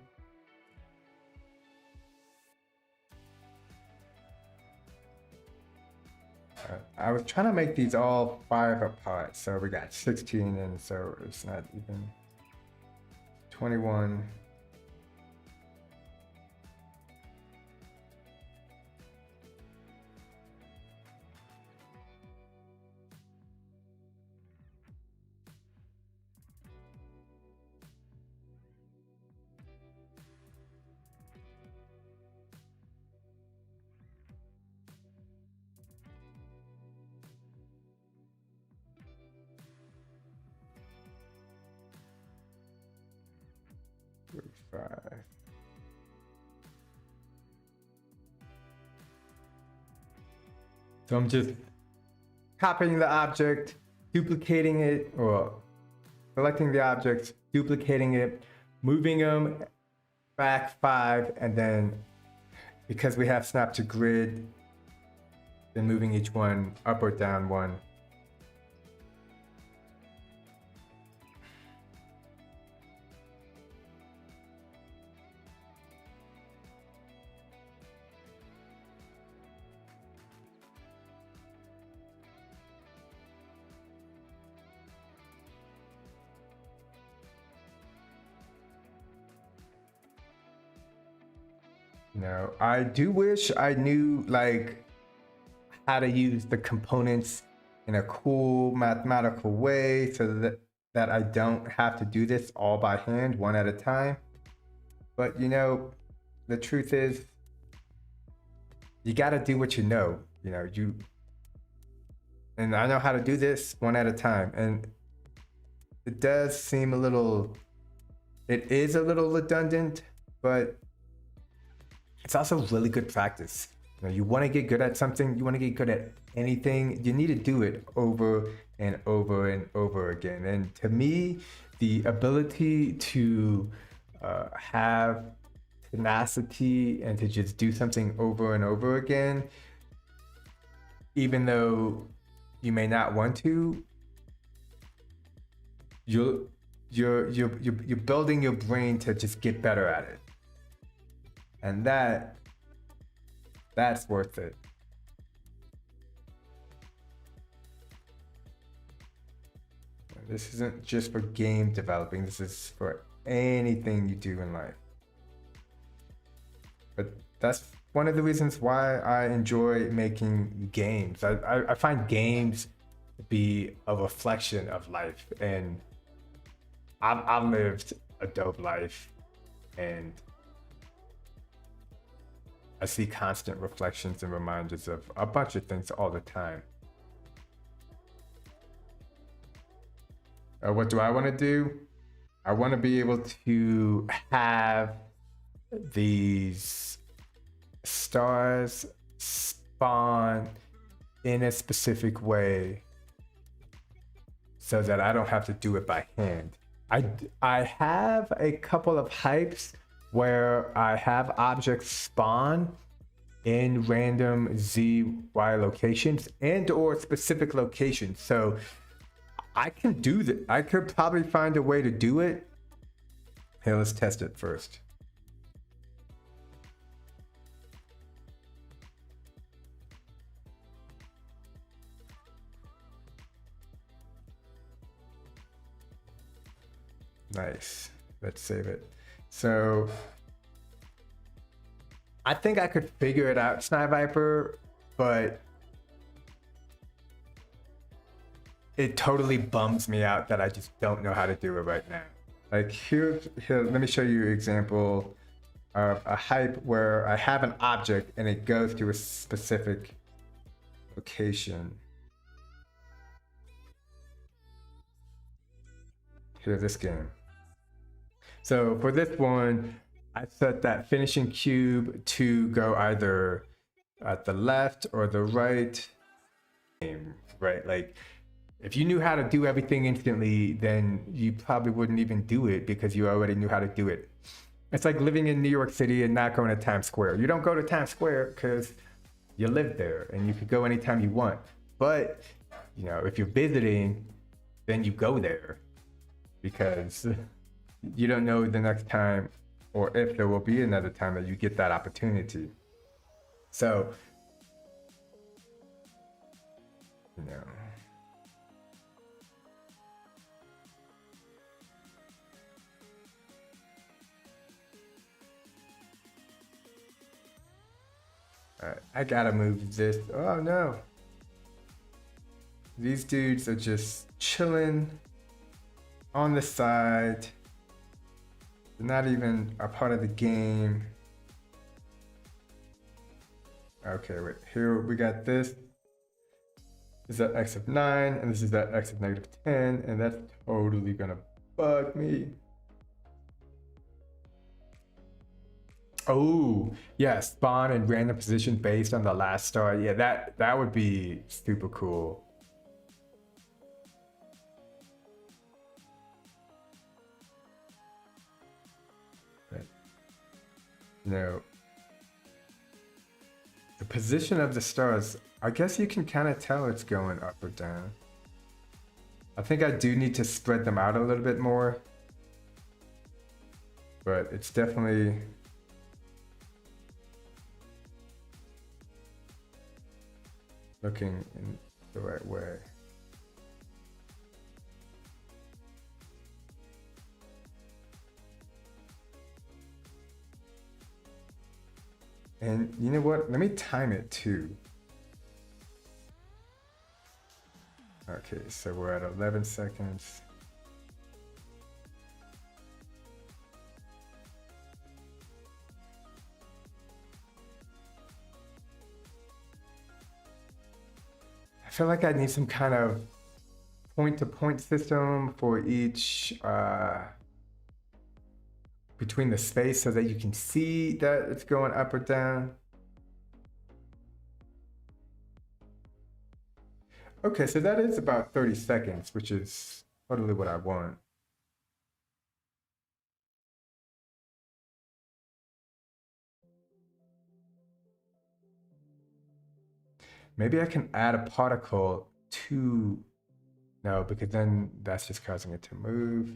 I was trying to make these all 5 apart, so we got 16, and so it's not even 21. Five. So I'm just copying the object, duplicating it, or selecting the object, duplicating it, moving them back 5, and then because we have snap to grid, then moving each one up or down 1. You know, I do wish I knew like how to use the components in a cool mathematical way so that I don't have to do this all by hand, one at a time. But you know, the truth is, you got to do what you know. You know, and I know how to do this one at a time. And it does seem it is a little redundant, but it's also really good practice. You know, you want to get good at something, you want to get good at anything, you need to do it over and over and over again. And to me, the ability to have tenacity and to just do something over and over again, even though you may not want to, you're building your brain to just get better at it. And that's worth it. This isn't just for game developing, this is for anything you do in life. But that's one of the reasons why I enjoy making games. I find games to be a reflection of life, and I've lived a dope life, and I see constant reflections and reminders of a bunch of things all the time. What do I want to do? I want to be able to have these stars spawn in a specific way so that I don't have to do it by hand. I have a couple of hypes where I have objects spawn in random ZY locations and or specific locations. So I can do that. I could probably find a way to do it. Here, let's test it first. Nice. Let's save it. So I think I could figure it out, HypeHype, but it totally bums me out that I just don't know how to do it right now. Like here, let me show you an example of a hype where I have an object and it goes to a specific location. Here's this game. So for this one, I set that finishing cube to go either at the left or the right. Right, like if you knew how to do everything instantly, then you probably wouldn't even do it because you already knew how to do it. It's like living in New York City and not going to Times Square. You don't go to Times Square because you live there and you could go anytime you want. But, you know, if you're visiting, then you go there because you don't know the next time or if there will be another time that you get that opportunity. So, you know. I gotta move this. Oh no. These dudes are just chilling on the side. They're not even a part of the game. Okay, wait. Here we got this. This is at x of 9, and this is at x of negative 10, and that's totally gonna bug me. Oh, yeah, spawn in random position based on the last star. Yeah, that would be super cool. But, you know, the position of the stars, I guess you can kind of tell it's going up or down. I think I do need to spread them out a little bit more, but it's definitely looking in the right way. And you know what? Let me time it too. Okay, so we're at 11 seconds. I feel like I need some kind of point-to-point system for each between the space so that you can see that it's going up or down. Okay, so that is about 30 seconds, which is totally what I want. Maybe I can add a particle to, no, because then that's just causing it to move.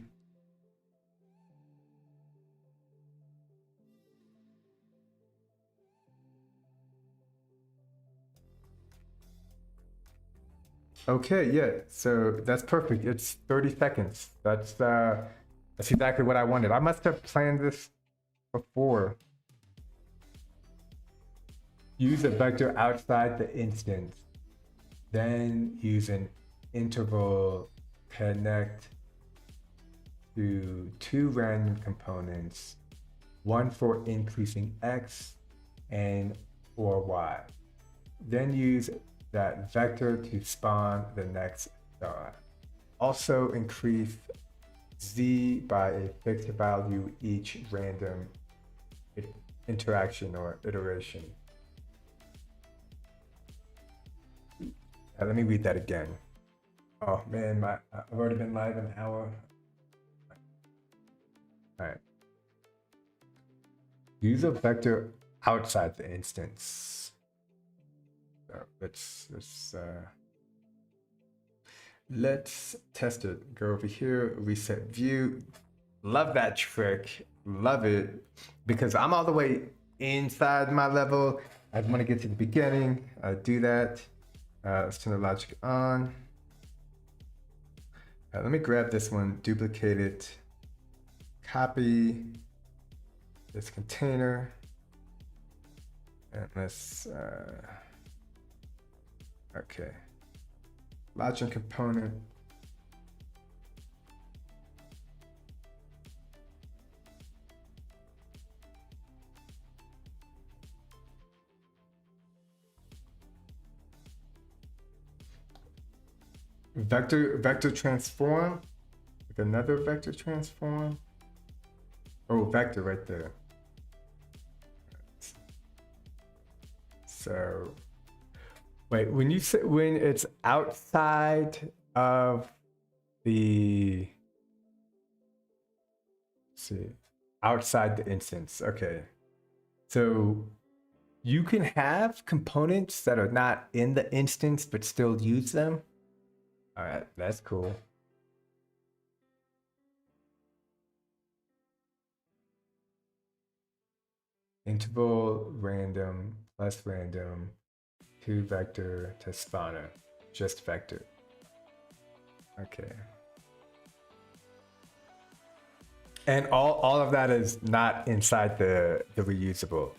Okay, yeah, so that's perfect. It's 30 seconds. That's exactly what I wanted. I must have planned this before. Use a vector outside the instance. Then use an interval connect to two random components, one for increasing x and or y. Then use that vector to spawn the next star. Also increase z by a fixed value each random interaction or iteration. Let me read that again. Oh man, I've already been live an hour. All right. Use a vector outside the instance. So let's test it. Go over here, reset view. Love that trick. Love it. Because I'm all the way inside my level. I want to get to the beginning. I do that. Let's turn the logic on. Let me grab this one, duplicate it, copy this container, and let's, okay, logic component. Vector transform with another vector transform. Oh, vector right there. So wait, when you say when it's outside of the, let's see, outside the instance. Okay. So you can have components that are not in the instance but still use them. All right, that's cool. Interval random plus random to vector to spawner, just vector. Okay. And all of that is not inside the reusable.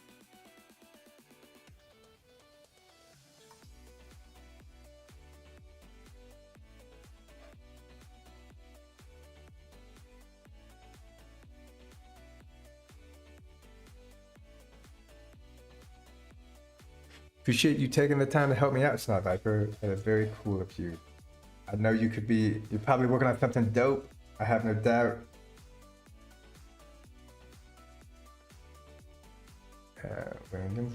Appreciate you taking the time to help me out, Snot Viper. That is very cool of you. I know you're probably working on something dope. I have no doubt. Random.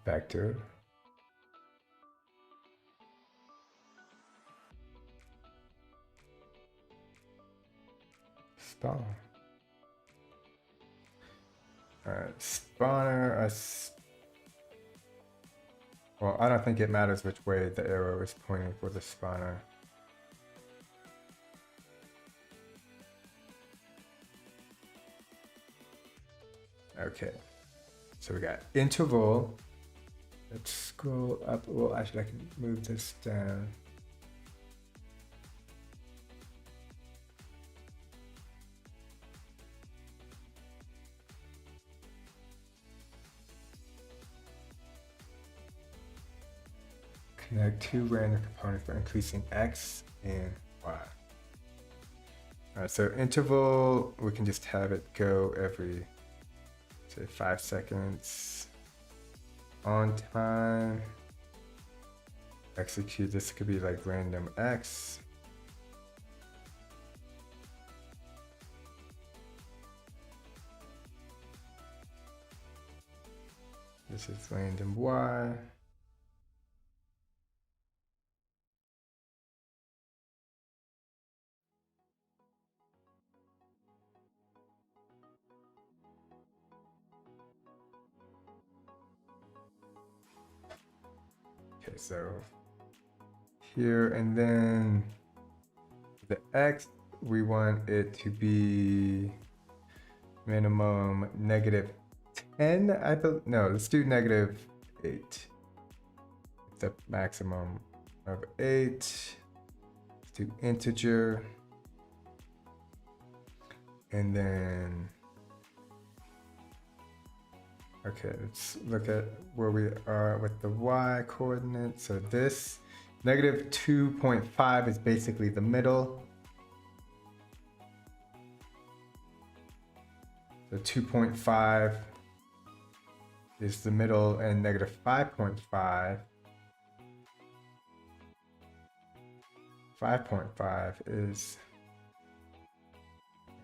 Vector. Spawn. Alright, spawner. Well, I don't think it matters which way the arrow is pointing for the spawner. Okay, so we got interval. Let's scroll up. Well, actually, I can move this down. Connect two random components by increasing X and Y. All right, so interval, we can just have it go every, say, 5 seconds. On time. Execute, this could be like random X. This is random Y. Okay, so here, and then the X, we want it to be minimum -10. No, let's do -8. The maximum of 8. Let's do integer. And then, okay, let's look at where we are with the Y coordinate. So this -2.5 is basically the middle. So 2.5 is the middle, and -5.5. 5.5 is,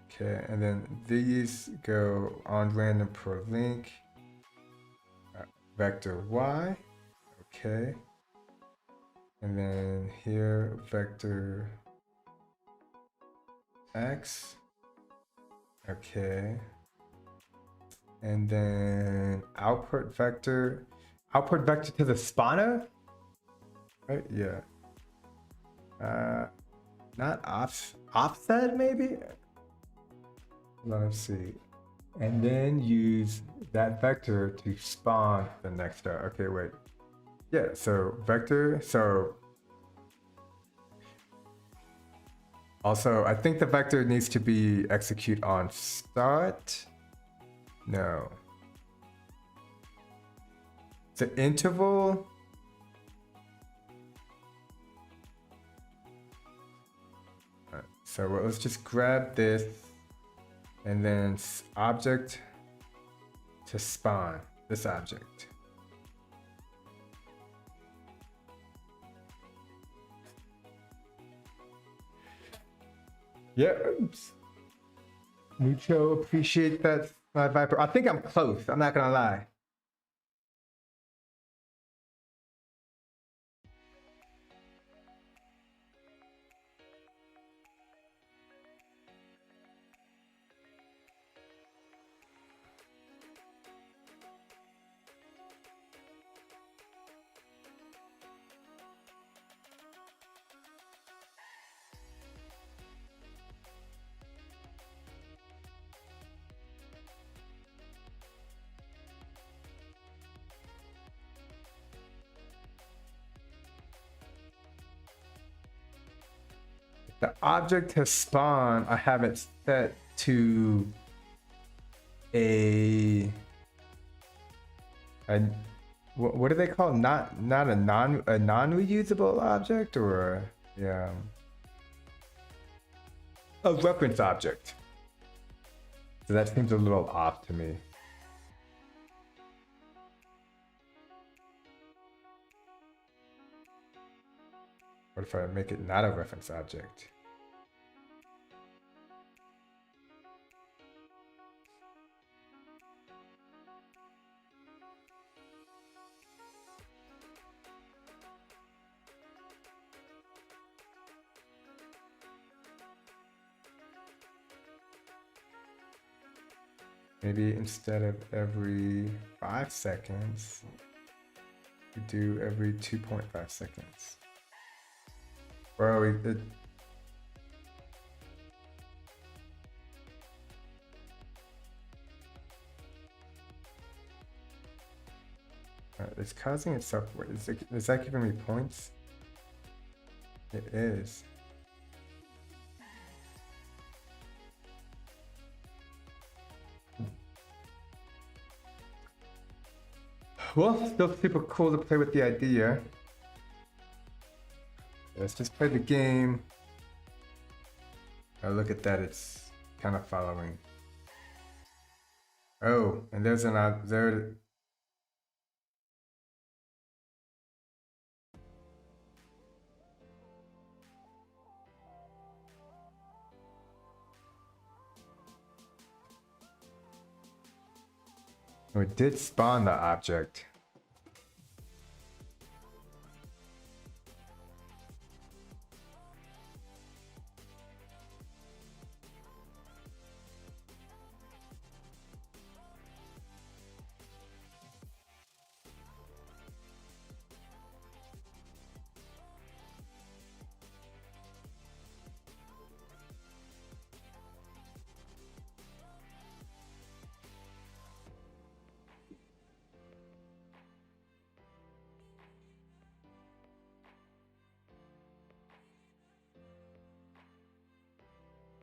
okay, and then these go on random per link. Vector Y, okay. And then here, vector X, okay. And then output vector to the spawner, right? Yeah. Not offset maybe? Let's see. And then use that vector to spawn the next star. Okay, wait. Yeah, so vector, so also I think the vector needs to be execute on start. No. The interval. So let's just grab this and then object to spawn this object. Yeah, mucho appreciate that, Viper. I think I'm close. I'm not gonna lie. The object has spawned. I have it set to a what do they call not a non-reusable object, or yeah, a reference object. So that seems a little off to me. What if I make it not a reference object? Maybe instead of every 5 seconds, we do every 2.5 seconds. Well, it's causing itself. Is that giving me points? It is. Well, still super cool to play with the idea. Let's just play the game. Oh, look at that, it's kind of following. Oh, and there's an there. Oh, it did spawn the object.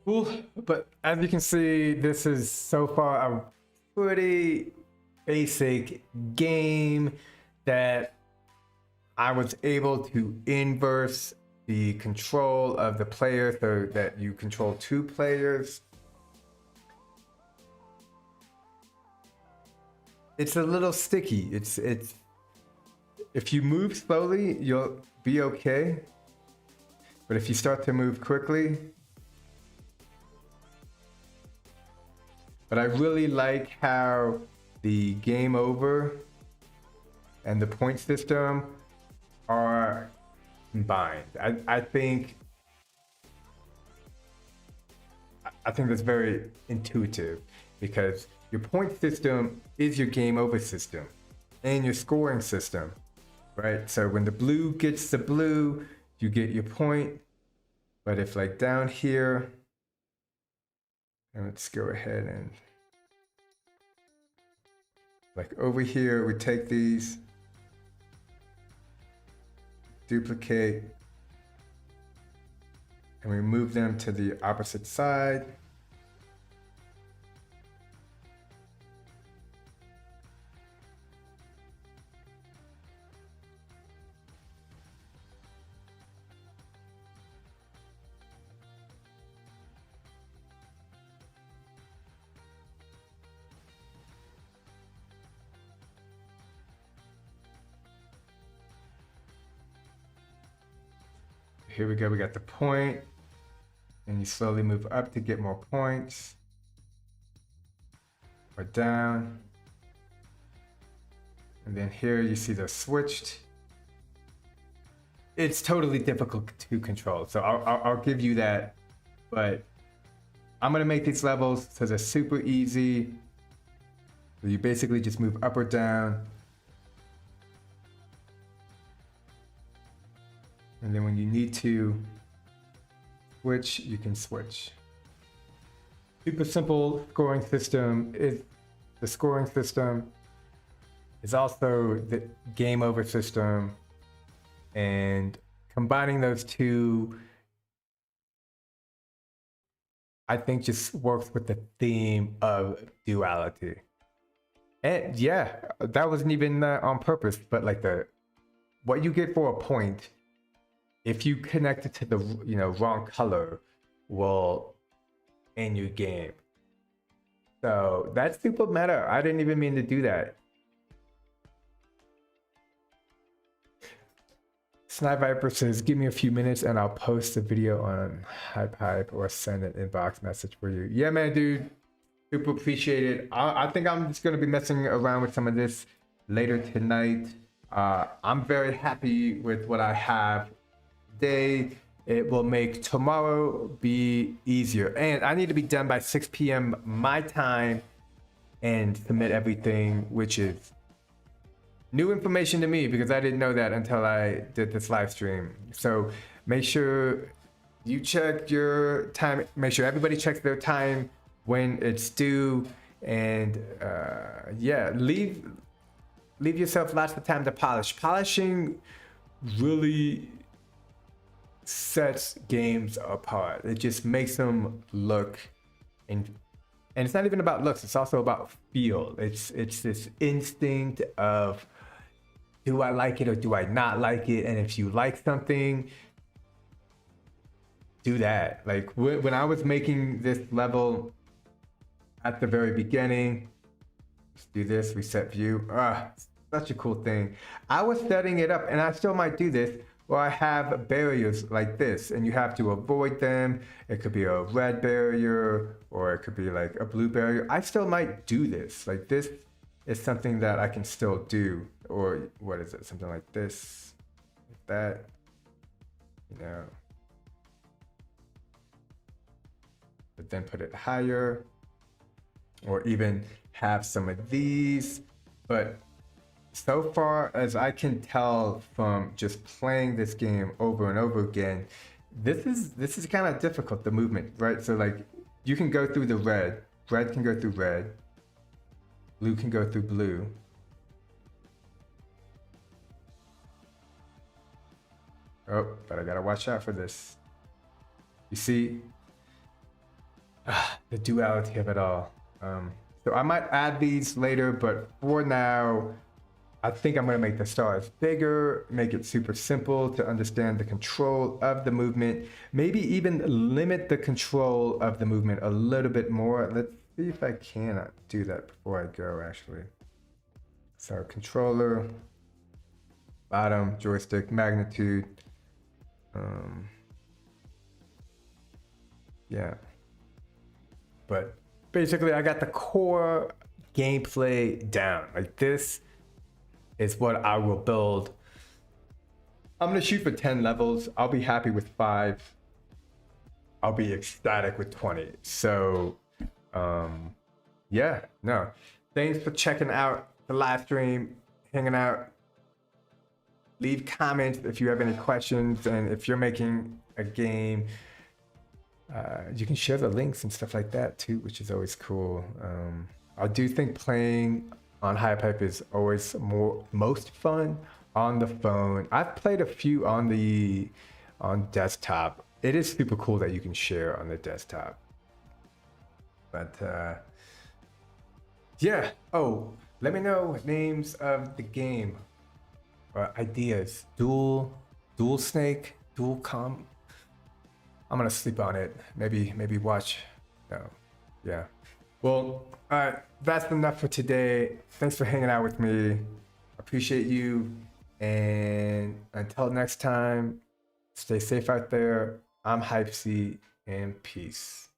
Cool, but as you can see, this is so far a pretty basic game that I was able to inverse the control of the player so that you control 2 players. It's a little sticky. It's if you move slowly, you'll be okay. But if you start to move quickly, but I really like how the game over and the point system are combined. I think that's very intuitive, because your point system is your game over system and your scoring system, right? So when the blue gets the blue, you get your point. But if like down here, and let's go ahead and like over here, we take these, duplicate, and we move them to the opposite side. here we go. We got the point, and you slowly move up to get more points, or down. And then here you see they're switched. It's totally difficult to control, so I'll give you that, but I'm gonna make these levels so they're super easy. So you basically just move up or down. And then when you need to switch, you can switch. Super simple scoring system. The scoring system is also the game over system. And combining those two, I think just works with the theme of duality. And yeah, that wasn't even on purpose, but like what you get for a point, if you connect it to the wrong color, will end your game. So that's super meta. I didn't even mean to do that. Snipe Viper says, give me a few minutes and I'll post a video on HypeHype or send an inbox message for you. Yeah, man, dude. Super appreciate it. I think I'm just going to be messing around with some of this later tonight. I'm very happy with what I have today. It will make tomorrow be easier. And I need to be done by 6 p.m. my time and submit everything, which is new information to me because I didn't know that until I did this live stream. So make sure you check your time. Make sure everybody checks their time when it's due. And yeah, leave yourself lots of time to polish. Polishing really sets games apart. It just makes them look, and it's not even about looks, it's also about feel. It's this instinct of, do I like it or do I not like it? And if you like something, do that. Like when I was making this level at the very beginning, let's do this, reset view. Such a cool thing. I was setting it up, and I still might do this, where I have barriers like this, and you have to avoid them. It could be a red barrier, or it could be like a blue barrier. I still might do this. Like this is something that I can still do. Or what is it? Something like this, like that, But then put it higher, or even have some of these. But so far as I can tell from just playing this game over and over again, this is kind of difficult, the movement, right? So like you can go through the red can go through red, blue can go through blue. Oh, but I gotta watch out for this. You see the duality of it all. So I might add these later, but for now, I think I'm gonna make the stars bigger, make it super simple to understand the control of the movement, maybe even limit the control of the movement a little bit more. Let's see if I can do that before I go, actually. So controller, bottom, joystick, magnitude. Yeah. But basically I got the core gameplay down. Like this is what I will build. I'm gonna shoot for 10 levels. I'll be happy with 5. I'll be ecstatic with 20. So yeah, no. Thanks for checking out the live stream, hanging out. Leave comments if you have any questions, and if you're making a game, you can share the links and stuff like that too, which is always cool. I do think playing on HypeHype is always most fun on the phone. I've played a few on desktop. It is super cool that you can share on the desktop. But yeah. Oh, let me know names of the game or ideas. Dual Snake, Dual Com. I'm gonna sleep on it. Maybe watch. No, yeah. Well, all right, that's enough for today. Thanks for hanging out with me. Appreciate you. And until next time, Stay safe out there. I'm Hype C, and peace.